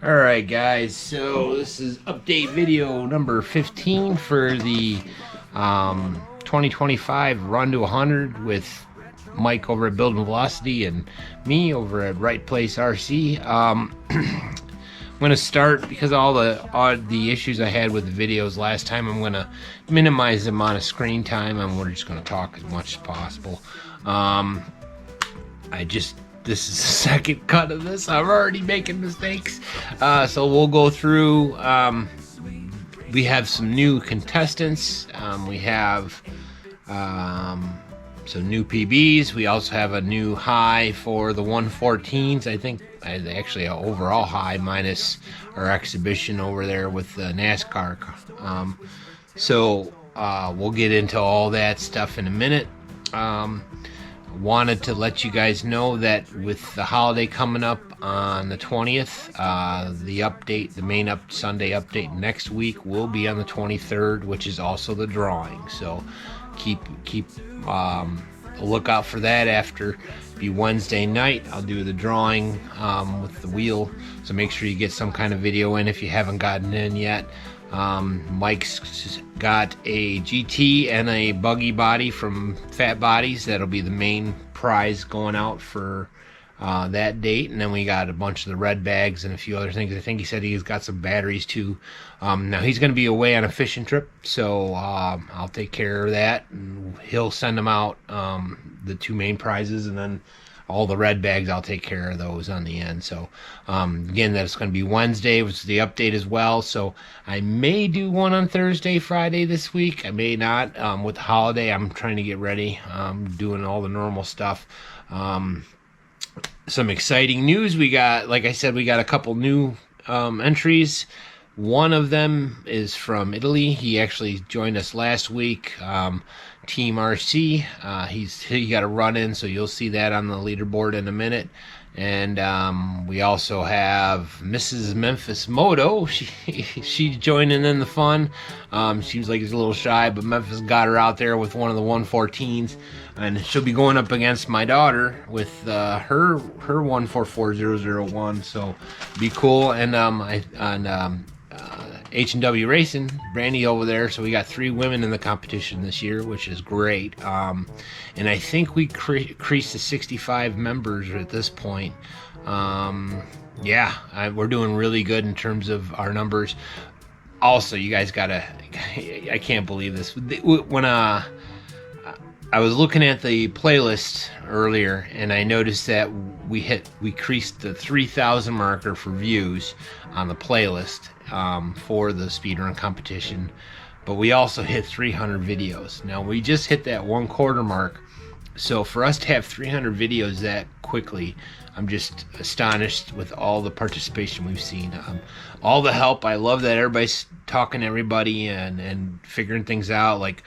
Alright guys, so this is update video number 15 for the 2025 Run to 100 with Mike over at Building Velocity and me over at Right Place RC. I'm going to start, because of all the issues I had with the videos last time, I'm going to minimize the amount of screen time and we're just going to talk as much as possible. This is the second cut of this. I'm already making mistakes. So we'll go through. We have some new contestants. We have some new PBs. We also have a new high for the 114s. I think actually an overall high minus our exhibition over there with the NASCAR. So we'll get into all that stuff in a minute. Wanted to let you guys know that with the holiday coming up on the 20th, the main Sunday update next week will be on the 23rd, which is also the drawing. So keep a lookout for that. After be Wednesday night, I'll do the drawing with the wheel. So make sure you get some kind of video in if you haven't gotten in yet. Mike's got a GT and a Buggy body from Fat Bodies. That'll be the main prize going out for that date. And then we got a bunch of the red bags and a few other things. I think he said he's got some batteries too. Now he's going to be away on a fishing trip, so I'll take care of that. And he'll send them out, the two main prizes, and then all the red bags, I'll take care of those on the end. So again, that's going to be Wednesday, which is the update as well. So I may do one on Thursday, Friday this week. I may not. With the holiday, I'm trying to get ready. Doing all the normal stuff. Some exciting news. We got, like I said, we got a couple new entries. One of them is from Italy. He actually joined us last week. Team RC. He got a run in, so you'll see that on the leaderboard in a minute. And we also have Mrs. Memphis Moto. She's joining in the fun. Seems like he's a little shy, but Memphis got her out there with one of the 114s, and she'll be going up against my daughter with her 144001. So be cool. And H&W Racing, Brandy over there. So we got 3 women in the competition this year, which is great. And I think we increased to 65 members at this point. We're doing really good in terms of our numbers. Also, you guys gotta, I can't believe this. When I was looking at the playlist earlier, and I noticed that we increased the 3,000 marker for views on the playlist for the speedrun competition, but we also hit 300 videos. Now we just hit that 1/4 mark, so for us to have 300 videos that quickly, I'm just astonished with all the participation we've seen, all the help. I love that everybody's talking to everybody and figuring things out. Like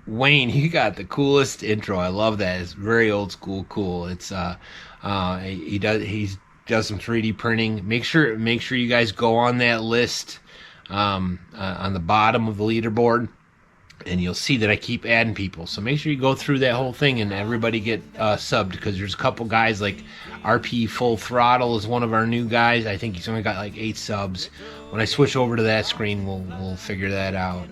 Wayne, you got the coolest intro. I love that. It's very old school cool. It's he does some 3D printing. Make sure you guys go on that list on the bottom of the leaderboard, and you'll see that I keep adding people. So make sure you go through that whole thing and everybody get subbed, because there's a couple guys like RP Full Throttle is one of our new guys. I think he's only got like 8 subs. When I switch over to that screen, we'll figure that out.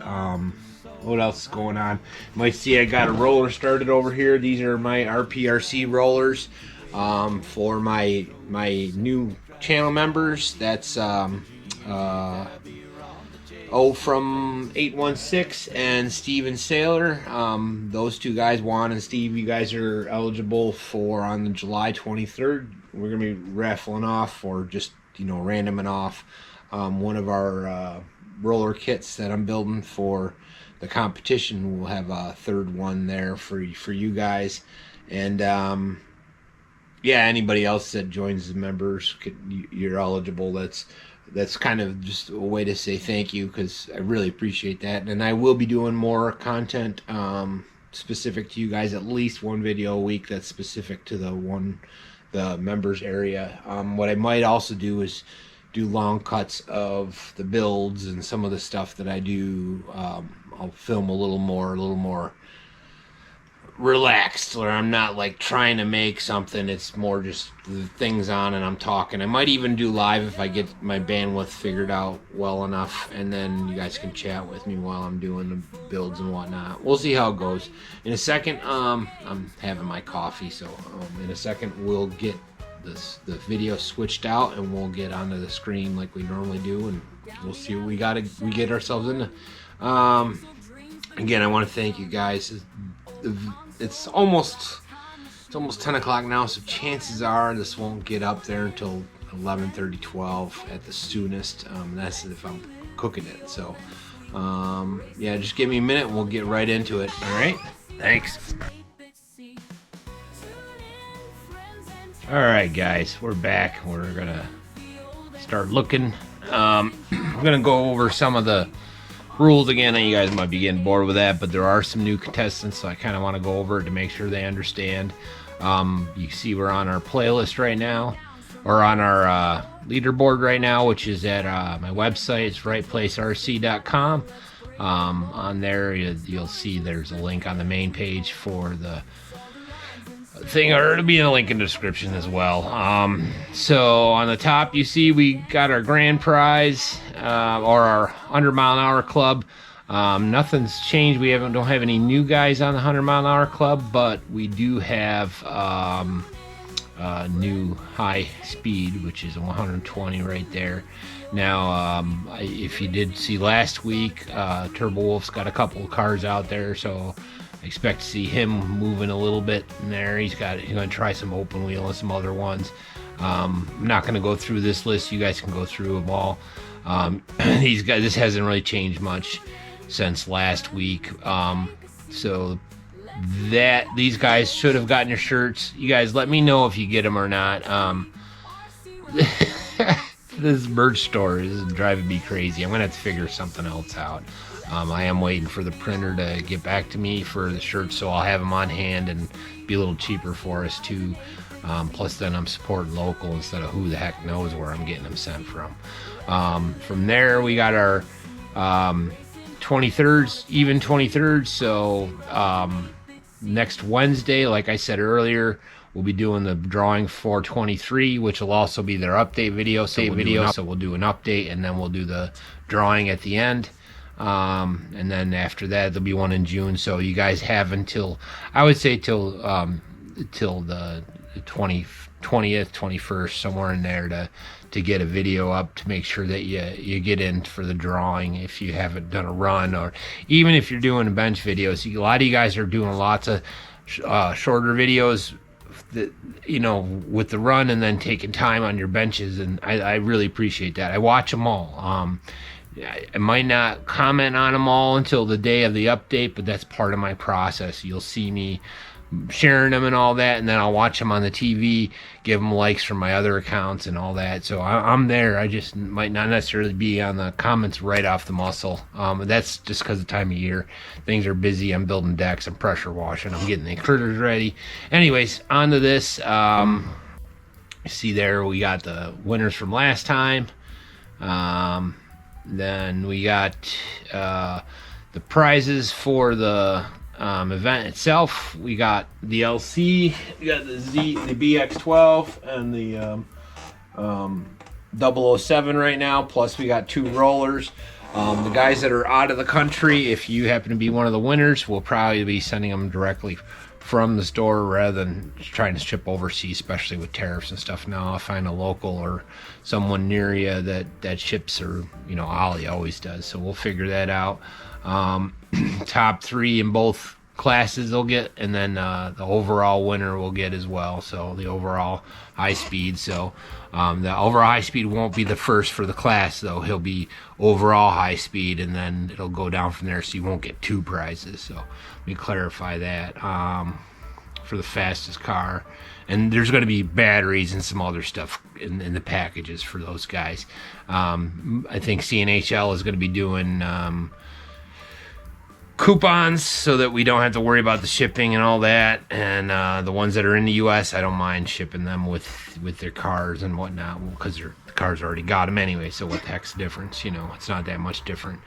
What else is going on? You might see I got a roller started over here. These are my RPRC rollers for my new channel members. That's from 816 and Steven Saylor. Those 2 guys, Juan and Steve, you guys are eligible for on the July 23rd. We're gonna be raffling off, or just randoming off one of our roller kits that I'm building for the competition. We'll have a 3rd one there for you guys. And anybody else that joins the members, you're eligible. That's kind of just a way to say thank you, because I really appreciate that. And I will be doing more content specific to you guys, at least 1 video a week that's specific to the members area. What I might also do is do long cuts of the builds and some of the stuff that I do. I'll film a little more relaxed, or I'm not like trying to make something. It's more just the things on and I'm talking. I might even do live if I get my bandwidth figured out well enough, and then you guys can chat with me while I'm doing the builds and whatnot. We'll see how it goes. In a second, I'm having my coffee, so in a second we'll get the video switched out and we'll get onto the screen like we normally do, and we'll see what we get ourselves into. Again, I want to thank you guys. It's almost 10 o'clock now, so chances are this won't get up there until 11:30, 12 at the soonest. That's if I'm cooking it. So yeah, just give me a minute and we'll get right into it. All right, thanks. All right, guys, we're back. We're gonna start looking. I'm gonna go over some of the rules again. You guys might be getting bored with that, but there are some new contestants, so I kind of want to go over it to make sure they understand. You see we're on our playlist right now, or on our leaderboard right now, which is at my website. It's rightplacerc.com. On there you'll see there's a link on the main page for the thing, or it'll be in the link in the description as well. So on the top you see we got our grand prize, or our 100-mile-an-hour club. Nothing's changed. We don't have any new guys on the 100-mile-an-hour club, but we do have new high speed, which is 120 right there. Now, if you did see last week, Turbo Wolf's got a couple of cars out there, so I expect to see him moving a little bit in there. He's going to try some open wheel and some other ones. I'm not going to go through this list. You guys can go through them all. These guys, this hasn't really changed much since last week. So these guys should have gotten your shirts. You guys let me know if you get them or not. This merch store is driving me crazy. I'm going to have to figure something else out. I am waiting for the printer to get back to me for the shirts, so I'll have them on hand and be a little cheaper for us too. Plus then I'm supporting local instead of who the heck knows where I'm getting them sent from. From there we got our 23rds, even 23rds. So next Wednesday, like I said earlier, we'll be doing the drawing for 23, which will also be their update video. So we'll do an update and then we'll do the drawing at the end. And then after that there'll be one in June. So you guys have until, I would say till the 20th, 21st, somewhere in there to get a video up to make sure that you get in for the drawing if you haven't done a run, or even if you're doing bench videos. A lot of you guys are doing lots of shorter videos that, with the run and then taking time on your benches, and I really appreciate that. I watch them all. I might not comment on them all until the day of the update, but that's part of my process. You'll see me sharing them and all that, and then I'll watch them on the TV, give them likes from my other accounts and all that. So I'm there. I just might not necessarily be on the comments right off the muscle. That's just because of the time of year. Things are busy. I'm building decks. I'm pressure washing. I'm getting the critters ready. Anyways, on to this. See there, we got the winners from last time. Then we got the prizes for the event itself. We got the LC, we got the BX12, and the 007 right now. Plus we got 2 rollers. The guys that are out of the country, if you happen to be one of the winners, we'll probably be sending them directly from the store rather than trying to ship overseas, especially with tariffs and stuff. Now I'll find a local or someone near you that ships, or Ollie always does, so we'll figure that out. Top 3 in both classes they'll get, and then the overall winner will get as well, so the overall high speed. So the overall high speed won't be the first for the class, though. He'll be overall high speed, and then it'll go down from there, so you won't get 2 prizes. So let me clarify that. For the fastest car, and there's going to be batteries and some other stuff in the packages for those guys. I think CNHL is going to be doing coupons so that we don't have to worry about the shipping and all that, and the ones that are in the US, I don't mind shipping them with their cars and whatnot, because the cars already got them anyway, so what the heck's the difference? It's not that much different.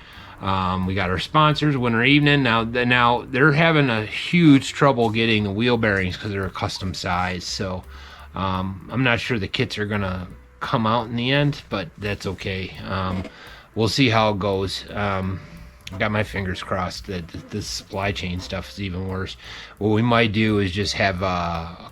We got our sponsors, Winter Evening. Now they're having a huge trouble getting the wheel bearings because they're a custom size. So I'm not sure the kits are gonna come out in the end, but that's okay. We'll see how it goes. Got my fingers crossed that this supply chain stuff is even worse. What we might do is just have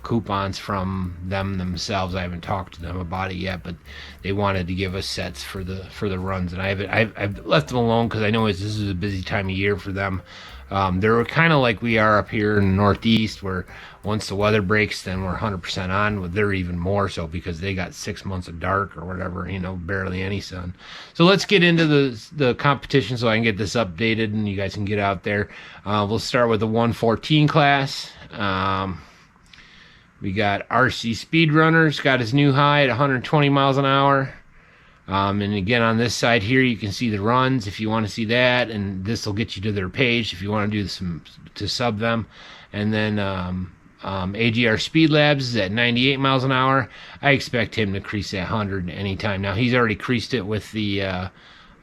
coupons from them themselves. I haven't talked to them about it yet, but they wanted to give us sets for the runs, and I've left them alone because I know this is a busy time of year for them. They're kind of like we are up here in the Northeast, where once the weather breaks, then we're 100% on. They're even more so because they got 6 months of dark or whatever, barely any sun. So let's get into the competition so I can get this updated and you guys can get out there. We'll start with the 114 class. We got RC Speedrunners, got his new high at 120 miles an hour. And again, on this side here, you can see the runs if you want to see that, and this will get you to their page if you want to do some to sub them. And then AGR Speed Labs is at 98 miles an hour. I expect him to crease at 100 anytime. Now, he's already creased it with the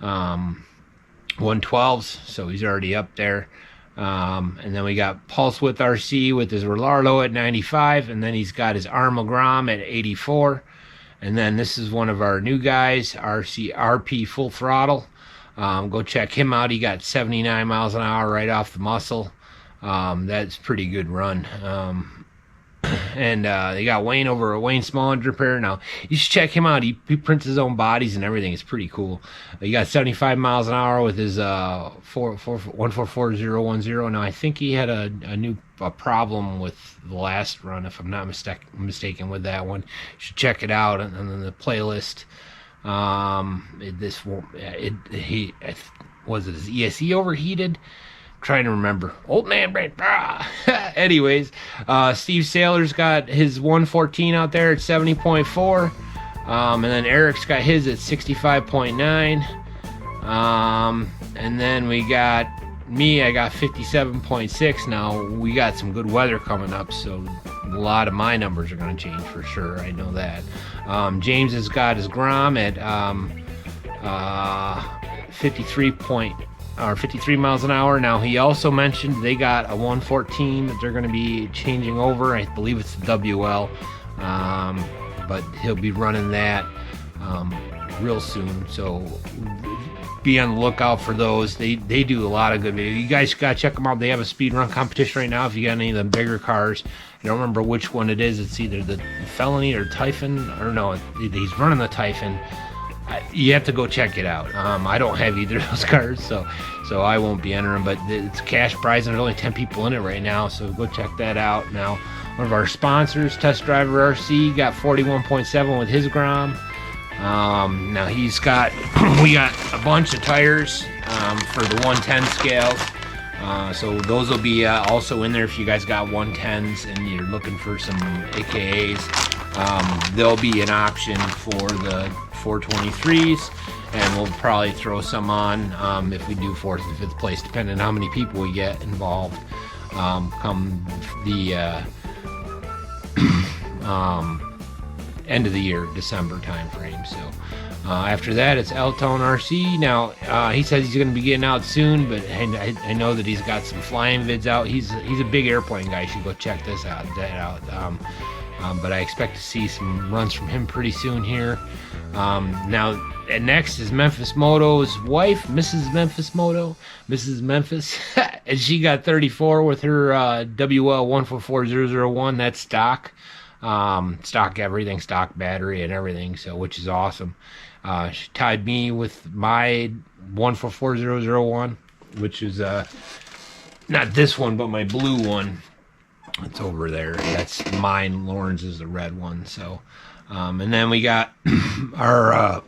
112s, so he's already up there. And then we got Pulse with RC with his Rlaarlo at 95, and then he's got his Arrma Grom at 84. And then this is one of our new guys, RP Full Throttle. Go check him out. He got 79 miles an hour right off the muscle. That's a pretty good run. And they got Wayne over at Wayne Small Repair. Now, you should check him out. He prints his own bodies and everything. It's pretty cool. He got 75 miles an hour with his 144010. Now, I think he had a problem with the last run, if I'm not mistaken with that one. You should check it out and then the playlist. Was it his ESC overheated? Trying to remember. Old man brain. Anyways, Steve Saylor's got his 114 out there at 70.4. And then Eric's got his at 65.9. And then we got me, I got 57.6. Now, we got some good weather coming up, so a lot of my numbers are going to change for sure. I know that. James has got his Grom at 53 miles an hour. Now, he also mentioned they got a 114 that they're going to be changing over. I believe it's the WL, but he'll be running that real soon. So be on the lookout for those. They do a lot of good videos. You guys got to check them out. They have a speed run competition right now. If you got any of the bigger cars, I don't remember which one it is. It's either the Felony or Typhon. I don't know. He's running the Typhon. You have to go check it out. I don't have either of those cars, so I won't be entering, but it's cash prize and there's only 10 people in it right now, so go check that out. Now, one of our sponsors, Test Driver RC, got 41.7 with his Grom. Now he's got, we got a bunch of tires for the 110 scales. So those will be also in there if you guys got 110s and you're looking for some AKAs. There'll be an option for the 423s, and we'll probably throw some on if we do 4th and 5th place, depending on how many people we get involved come the end of the year, December time frame. So after that, it's L-Tone RC. Now he says he's going to be getting out soon, but I know that he's got some flying vids out. He's a big airplane guy. You should go check that out. But I expect to see some runs from him pretty soon here. Now, next is Memphis Moto's wife, Mrs. Memphis Moto, Mrs. Memphis, and she got 34 with her WL144001. That's stock everything, stock battery and everything, so which is awesome. She tied me with my 144001, which is not this one, but my blue one. It's over there. That's mine. Lauren's is the red one. So, and then we got our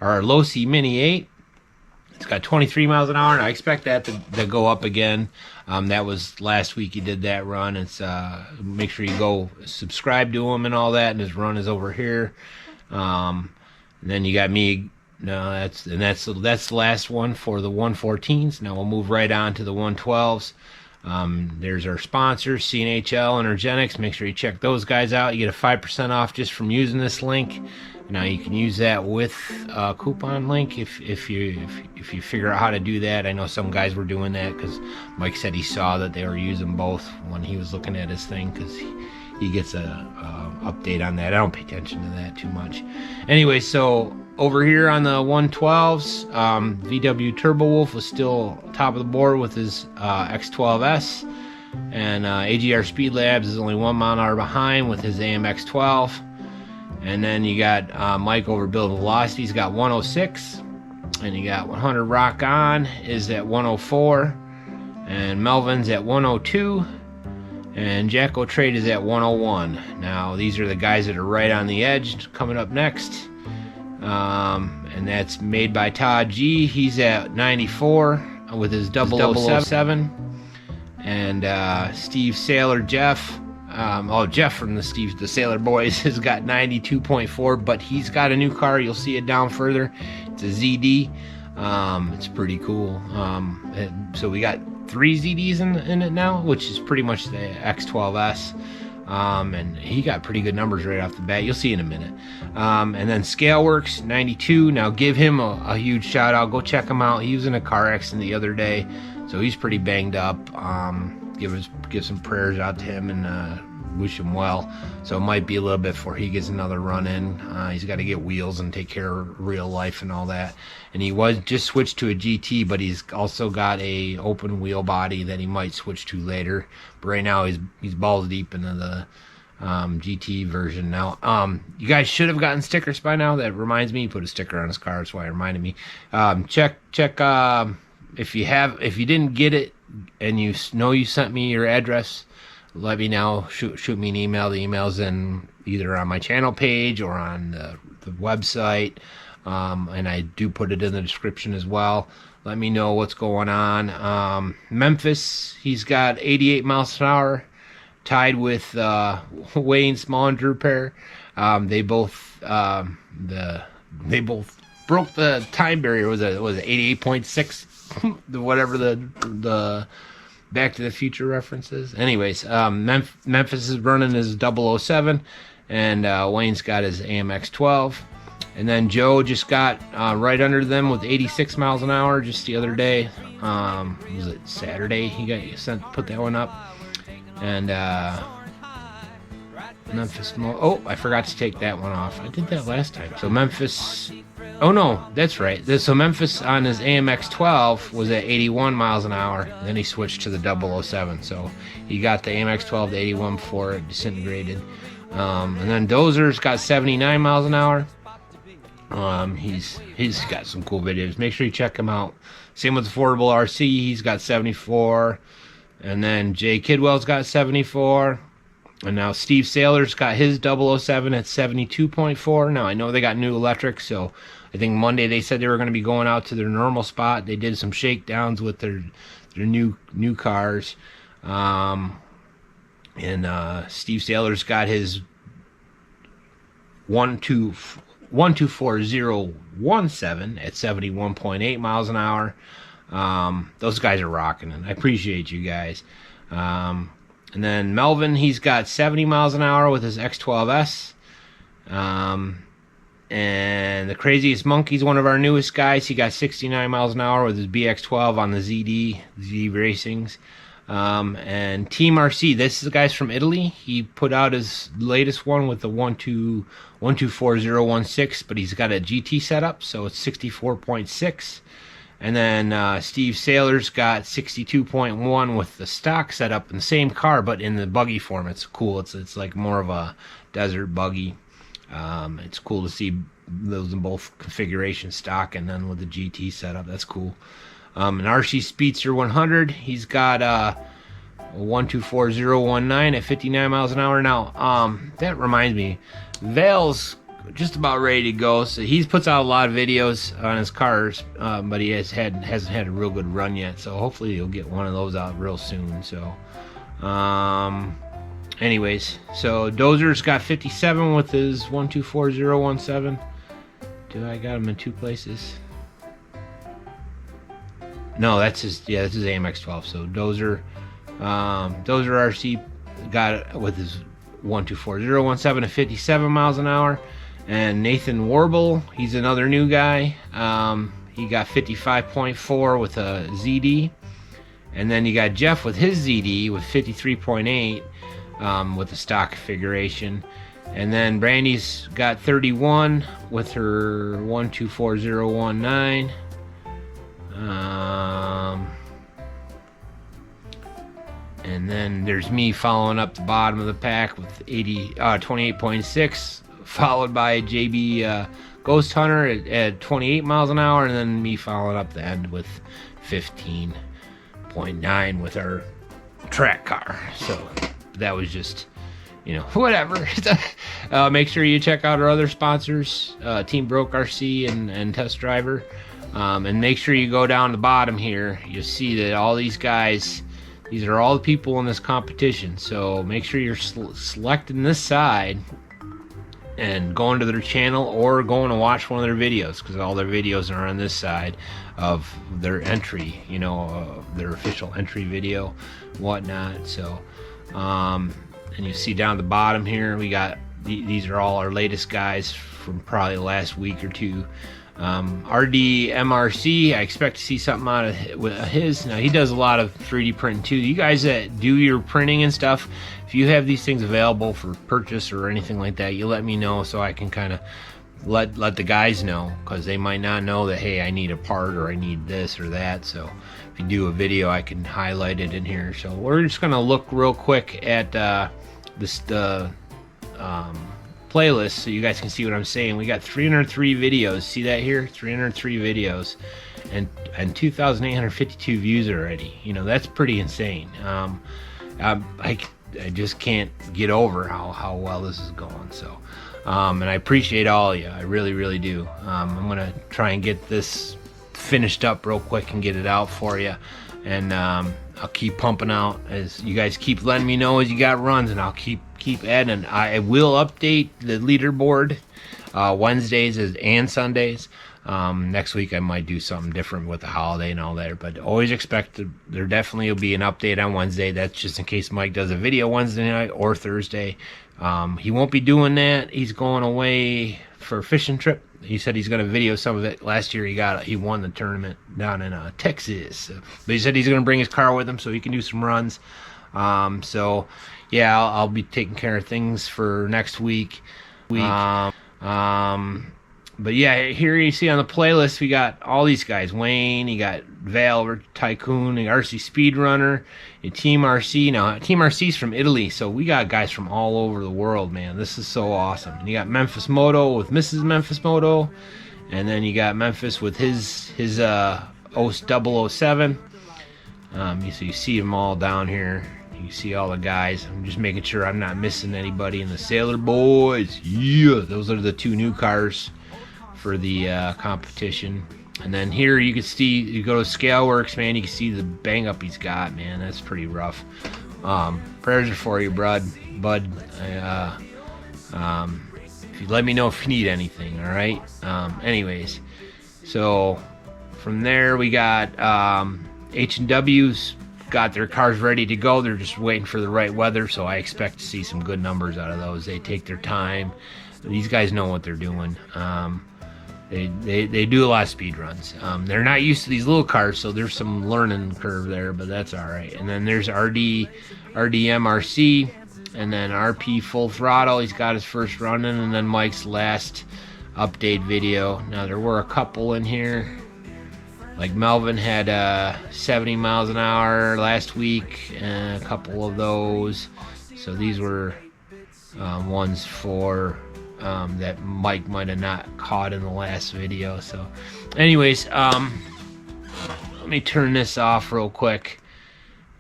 our Losi Mini 8. It's got 23 miles an hour, and I expect that to go up again. That was last week he did that run. It's make sure you go subscribe to him and all that, and his run is over here. And then you got me. No, that's the last one for the 114s. Now we'll move right on to the 112s. There's our sponsors, CNHL, Energetics. Make sure you check those guys out. You get a 5% off just from using this link. Now you can use that with a coupon link if you figure out how to do that. I know some guys were doing that because Mike said he saw that they were using both when he was looking at his thing, because he gets a update on that. I don't pay attention to that too much. Anyway, so over here on the 112s, VW Turbo Wolf was still top of the board with his X12S, and AGR Speed Labs is only 1 mile an hour behind with his AM-X12. And then you got Mike over Build Velocity. He's got 106, and you got 100 Rock On is at 104, and Melvin's at 102, and Jacko Trade is at 101. Now these are the guys that are right on the edge coming up next, and that's made by Todd G. He's at 94 with his 007, and Steve Sailor Jeff. Jeff from the Sailor Boys has got 92.4, but he's got a new car. You'll see it down further. It's a ZD. It's pretty cool. So we got 3 ZDs in it now, which is pretty much the X12S. And he got pretty good numbers right off the bat. You'll see in a minute. And then Scaleworks 92. Now give him a huge shout out. Go check him out. He was in a car accident the other day, so he's pretty banged up. Give some prayers out to him and wish him well. So it might be a little bit before he gets another run in. He's got to get wheels and take care of real life and all that. And he was just switched to a GT, but he's also got a open wheel body that he might switch to later. But right now he's balls deep into the GT version now. You guys should have gotten stickers by now. That reminds me, he put a sticker on his car. That's why it reminded me. Check if you didn't get it and you know you sent me your address, let me know. Shoot me an email. The email's in either on my channel page or on the website, and I do put it in the description as well. Let me know what's going on. Memphis, he's got 88 miles an hour, tied with Wayne Small and Drew Pair. They both broke the time barrier. Was it 88.6? Whatever the Back to the Future references. Anyways, Memphis is running his 007, and Wayne's got his AM-X12. And then Joe just got right under them with 86 miles an hour just the other day. Was it Saturday? He put that one up. And Memphis. I forgot to take that one off. I did that last time. So Memphis. Oh no, that's right. So Memphis on his AM-X12 was at 81 miles an hour. Then he switched to the 007. So he got the AM-X12 to 81 before it disintegrated. And then Dozer's got 79 miles an hour. He's got some cool videos. Make sure you check him out. Same with Affordable RC. He's got 74. And then Jay Kidwell's got 74. And now Steve Sailor's got his 007 at 72.4. Now I know they got new electric, so I think Monday they said they were going to be going out to their normal spot. They did some shakedowns with their new cars. And Steve Sailor's got his 124017 at 71.8 miles an hour. Those guys are rocking it. I appreciate you guys. And then Melvin, he's got 70 miles an hour with his X12S. And the Craziest Monkey's one of our newest guys. He got 69 miles an hour with his BX12 on the ZD Racings. And Team RC, this is the guys from Italy. He put out his latest one with the 124016, but he's got a GT setup, so it's 64.6. And then Steve Sailor's got 62.1 with the stock setup in the same car, but in the buggy form. It's cool. It's like more of a desert buggy. It's cool to see those in both configurations, stock and then with the GT setup. That's cool. An RC Speedster 100. He's got 124019 at 59 miles an hour. Now, that reminds me, Vale's just about ready to go. So he puts out a lot of videos on his cars, but he hasn't had a real good run yet. So hopefully he'll get one of those out real soon. So, anyways, so Dozer's got 57 with his 124017. I got him in two places. No, that's his AM-X12. So Dozer Dozer RC got with his 124017 to 57 miles an hour. And Nathan Warble, he's another new guy. He got 55.4 with a ZD. And then you got Jeff with his ZD with 53.8 with the stock configuration. And then Brandy's got 31 with her 124019. And then there's me following up the bottom of the pack with 28.6, followed by JB Ghost Hunter at 28 miles an hour, and then me following up the end with 15.9 with our track car. So that was just, you know, whatever. Make sure you check out our other sponsors, Team Broke RC and Test Driver. And make sure you go down the bottom here. You'll see that all these guys, these are all the people in this competition. So make sure you're selecting this side and going to their channel or going to watch one of their videos, because all their videos are on this side of their entry, you know, their official entry video, whatnot. So, and you see down the bottom here, we got these are all our latest guys from probably the last week or two. RD MRC, I expect to see something out of his. Now, he does a lot of 3D printing too. You guys that do your printing and stuff, if you have these things available for purchase or anything like that, you let me know so I can kind of let the guys know, because they might not know that, hey, I need a part or I need this or that. So if you do a video, I can highlight it in here. So we're just going to look real quick at this playlist so you guys can see what I'm saying. We got 303 videos. See that here? 303 videos and 2,852 views already. You know, that's pretty insane. I just can't get over how well this is going. So and I appreciate all of you. I really do. I'm gonna try and get this finished up real quick and get it out for you, and I'll keep pumping out as you guys keep letting me know as you got runs, and I'll keep adding. I will update the leaderboard Wednesdays and Sundays. Next week I might do something different with the holiday and all that, but always expect there definitely will be an update on Wednesday. That's just in case Mike does a video Wednesday night or Thursday. He won't be doing that. He's going away for a fishing trip. He said he's going to video some of it. Last year he won the tournament down in Texas. But he said he's going to bring his car with him so he can do some runs. So yeah, I'll be taking care of things for next week. But yeah, here you see on the playlist, we got all these guys. Wayne, you got Val, Tycoon, the RC Speedrunner, and Team RC. Now, Team RC's from Italy, so we got guys from all over the world, man. This is so awesome. And you got Memphis Moto with Mrs. Memphis Moto, and then you got Memphis with his 007. So you see them all down here. You see all the guys. I'm just making sure I'm not missing anybody in the Sailor Boys. Yeah, those are the two new cars for the competition. And then here you can see, you go to Scaleworks, man, you can see the bang up he's got, man. That's pretty rough. Prayers are for you, bud. If you let me know if you need anything, all right? Anyways, so from there we got H&W's got their cars ready to go. They're just waiting for the right weather, so I expect to see some good numbers out of those. They take their time. These guys know what they're doing. They do a lot of speed runs. They're not used to these little cars, so there's some learning curve there, but that's all right. And then there's RDMRC, and then RP Full Throttle. He's got his first run in, and then Mike's last update video. Now there were a couple in here. Like Melvin had 70 miles an hour last week, and a couple of those. So these were ones for that Mike might have not caught in the last video. So anyways, let me turn this off real quick,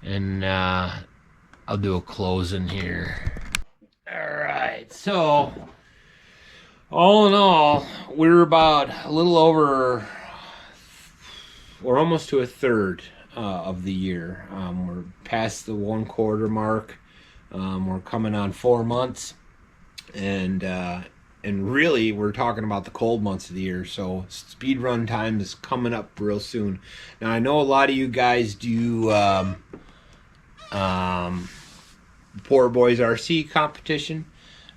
and I'll do a closing here. Alright, so all in all, we're about a little over, we're almost to a third of the year. We're past the 1 quarter mark. We're coming on 4 months, and really we're talking about the cold months of the year, so speed run time is coming up real soon. Now I know a lot of you guys do Poor Boys RC competition.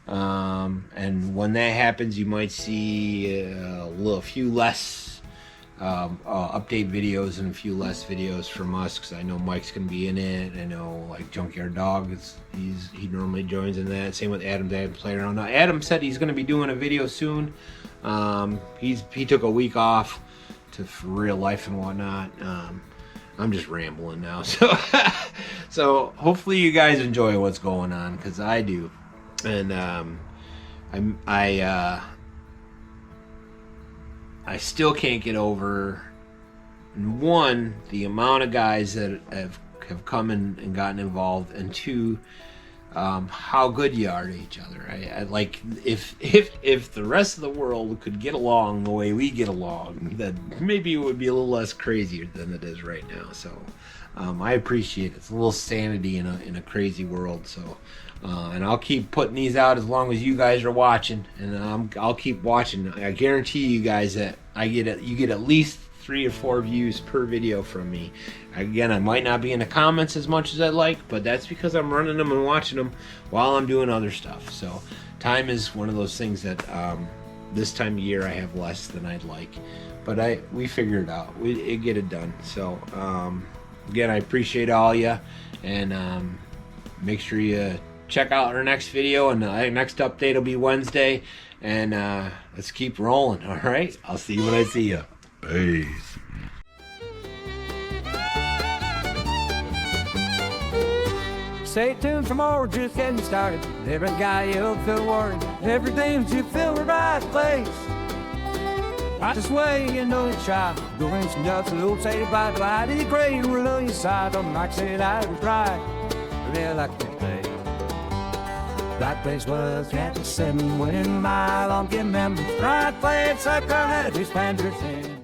And when that happens, you might see a few less update videos and a few less videos from us, because I know Mike's gonna be in it. I know like Junkyard Dog he normally joins in that. Same with Adam's Dad Playground. Now Adam said he's gonna be doing a video soon. He took a week off for real life and whatnot. I'm just rambling now, so hopefully you guys enjoy what's going on, because I do. And I still can't get over, one, the amount of guys that have come and gotten involved, and two, how good you are to each other. I like, if the rest of the world could get along the way we get along, then maybe it would be a little less crazier than it is right now. So I appreciate it. It's a little sanity in a crazy world. So and I'll keep putting these out as long as you guys are watching, and I'll keep watching. I guarantee you guys that you get at least 3 or 4 views per video from me. Again, I might not be in the comments as much as I'd like, but that's because I'm running them and watching them while I'm doing other stuff. So time is one of those things that this time of year I have less than I'd like, but we figure it out. We get it done. So again, I appreciate all you, and make sure you check out our next video, and the next update will be Wednesday, and let's keep rolling. All right, I'll see you when I see you. Peace. Stay tuned for more, just getting started. Every guy you'll feel worried, everything you feel the right place. Right this way, you know you try. Doing some nuts, a little say bye bye to the grave, we'll on your side. Don't like say that was right, but they like to play. Right place was Captain 7, winning mile on get members. Right place, sucker had his panders in.